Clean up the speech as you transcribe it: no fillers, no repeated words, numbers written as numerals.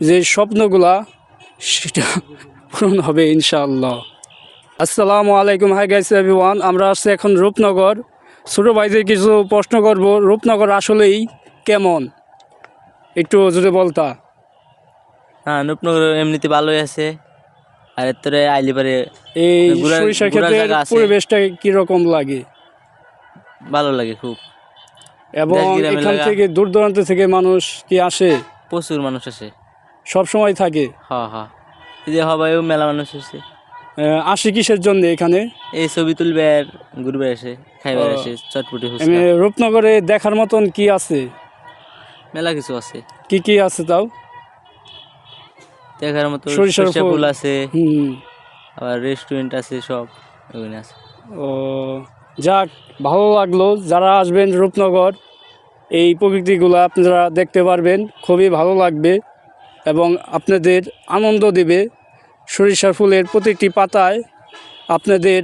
যে স্বপ্নগুলা সেটা পূরণ হবে ইনশাআল্লাহ। আসসালামু আলাইকুম, হাই গাইস এভরিওয়ান। আমরা আসছি এখন রূপনগর। ছোটো ভাইদের কিছু প্রশ্ন করব, রূপনগর আসলেই কেমন একটু যদি বলতা। হ্যাঁ, রূপনগর এমনিতে ভালোই আছে। আর এর তোরে আইলে পারে এই ঘুরার সরিষা ঘুরার ক্ষেতের জায়গা আছে, পরিবেশটা কীরকম লাগে? ভালো লাগে খুব। এবং দেশ গ্রাম এখান এলাকা, থেকে দূর দূরান্ত থেকে মানুষ কি আসে? প্রচুর মানুষ আসে। সব সময় থাকে? হ্যাঁ, এই যে হবাইও মেলা মানুষ আসে। আসে কিসের জন্য এখানে? এই ছবি তুলবে আর ঘুরবে আসে, খাইবার আসে, চটপটি ফুচকা, রূপনগরে দেখার মতন কি আছে? মেলা কিছু আছে কি কি আছে তাও? দেখার মতো। সরিষার সরিষা ফুল। ফুল আছে, হুম। আবার রেস্টুরেন্ট আছে, সব ওখানে আছে। ও, যাক, ভালো লাগলো। যারা আসবেন রূপনগর, এই প্রকৃতিগুলো আপনারা দেখতে পারবেন, খুবই ভালো লাগবে এবং আপনাদের আনন্দ দেবে। সরিষার ফুলের প্রতিটি পাতায় আপনাদের